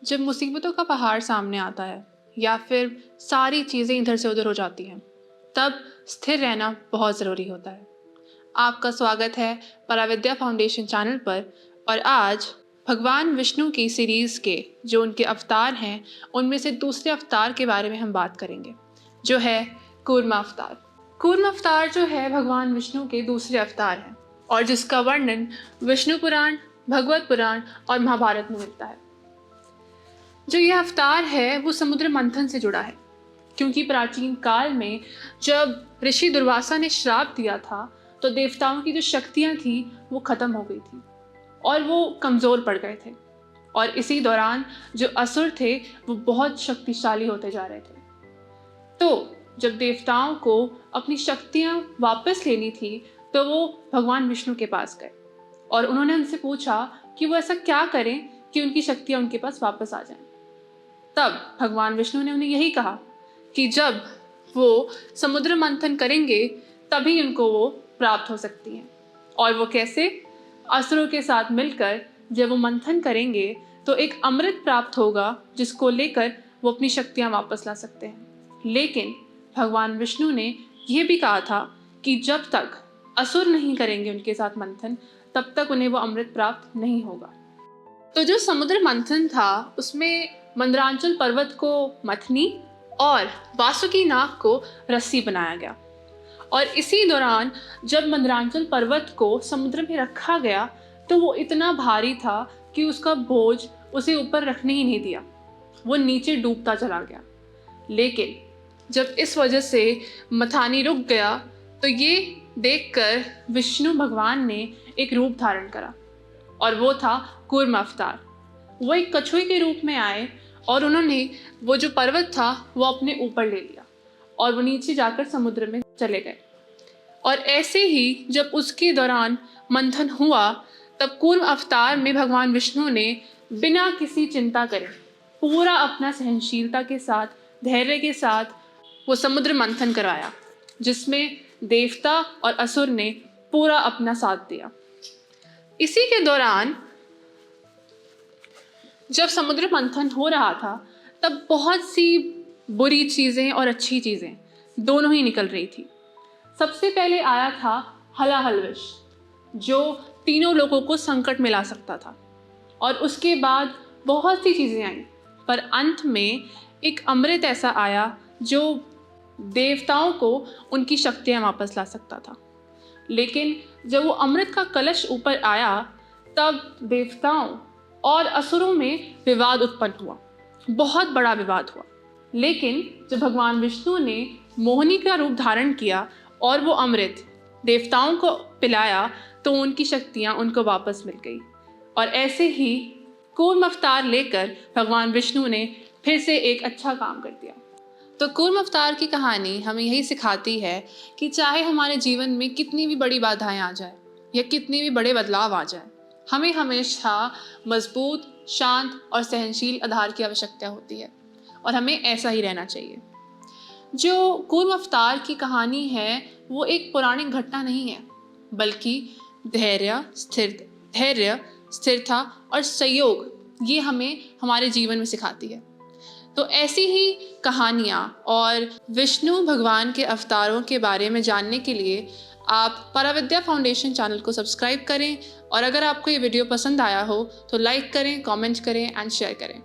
जब मुसीबतों का पहाड़ सामने आता है या फिर सारी चीज़ें इधर से उधर हो जाती हैं, तब स्थिर रहना बहुत ज़रूरी होता है। आपका स्वागत है पराविद्या फाउंडेशन चैनल पर। और आज भगवान विष्णु की सीरीज़ के जो उनके अवतार हैं, उनमें से दूसरे अवतार के बारे में हम बात करेंगे, जो है कूर्म अवतार। कूर्म अवतार जो है भगवान विष्णु के दूसरे अवतार हैं और जिसका वर्णन विष्णु पुराण, भगवत पुराण और महाभारत में मिलता है। जो यह अवतार है वो समुद्र मंथन से जुड़ा है, क्योंकि प्राचीन काल में जब ऋषि दुर्वासा ने श्राप दिया था तो देवताओं की जो शक्तियां थी वो खत्म हो गई थी और वो कमज़ोर पड़ गए थे। और इसी दौरान जो असुर थे वो बहुत शक्तिशाली होते जा रहे थे। तो जब देवताओं को अपनी शक्तियां वापस लेनी थी तो वो भगवान विष्णु के पास गए और उन्होंने उनसे पूछा कि वो ऐसा क्या करें कि उनकी शक्तियां उनके पास वापस आ जाएं। तब भगवान विष्णु ने उन्हें यही कहा कि जब वो समुद्र मंथन करेंगे तभी उनको वो प्राप्त हो सकती हैं। और वो कैसे? असुरों के साथ मिलकर जब वो मंथन करेंगे तो एक अमृत प्राप्त होगा जिसको लेकर वो अपनी शक्तियां वापस ला सकते हैं। लेकिन भगवान विष्णु ने यह भी कहा था कि जब तक असुर नहीं करेंगे उनके साथ मंथन, तब तक उन्हें वो अमृत प्राप्त नहीं होगा। तो जो समुद्र मंथन था उसमें मंदरांचल पर्वत को मथनी और वासुकी नाग को रस्सी बनाया गया। और इसी दौरान जब मंदरांचल पर्वत को समुद्र में रखा गया तो वो इतना भारी था कि उसका बोझ उसे ऊपर रखने ही नहीं दिया, वो नीचे डूबता चला गया। लेकिन जब इस वजह से मथानी रुक गया तो ये देखकर विष्णु भगवान ने एक रूप धारण करा और वो था कूर्म अवतार। वो एक कछुए के रूप में आए और उन्होंने वो जो पर्वत था वो अपने ऊपर ले लिया और वो नीचे जाकर समुद्र में चले गए। और ऐसे ही जब उसके दौरान मंथन हुआ तब कूर्म अवतार में भगवान विष्णु ने बिना किसी चिंता करे पूरा अपना सहनशीलता के साथ, धैर्य के साथ वो समुद्र मंथन करवाया, जिसमें देवता और असुर ने पूरा अपना साथ दिया। इसी के दौरान जब समुद्र मंथन हो रहा था तब बहुत सी बुरी चीज़ें और अच्छी चीज़ें दोनों ही निकल रही थी। सबसे पहले आया था हलाहल विष, जो तीनों लोगों को संकट में ला सकता था। और उसके बाद बहुत सी चीज़ें आईं, पर अंत में एक अमृत ऐसा आया जो देवताओं को उनकी शक्तियाँ वापस ला सकता था। लेकिन जब वो अमृत का कलश ऊपर आया तब देवताओं और असुरों में विवाद उत्पन्न हुआ, बहुत बड़ा विवाद हुआ। लेकिन जब भगवान विष्णु ने मोहिनी का रूप धारण किया और वो अमृत देवताओं को पिलाया तो उनकी शक्तियाँ उनको वापस मिल गई। और ऐसे ही कूर्म अवतार लेकर भगवान विष्णु ने फिर से एक अच्छा काम कर दिया। तो कूर्म अवतार की कहानी हमें यही सिखाती है कि चाहे हमारे जीवन में कितनी भी बड़ी बाधाएं आ जाए या कितनी भी बड़े बदलाव आ जाए, हमें हमेशा मजबूत, शांत और सहनशील आधार की आवश्यकता होती है और हमें ऐसा ही रहना चाहिए। जो कूर्म अवतार की कहानी है वो एक पौराणिक घटना नहीं है, बल्कि धैर्य, स्थिरता और सहयोग ये हमें हमारे जीवन में सिखाती है। तो ऐसी ही कहानियाँ और विष्णु भगवान के अवतारों के बारे में जानने के लिए आप पराविद्या फाउंडेशन चैनल को सब्सक्राइब करें। और अगर आपको ये वीडियो पसंद आया हो तो लाइक करें, कमेंट करें एंड शेयर करें।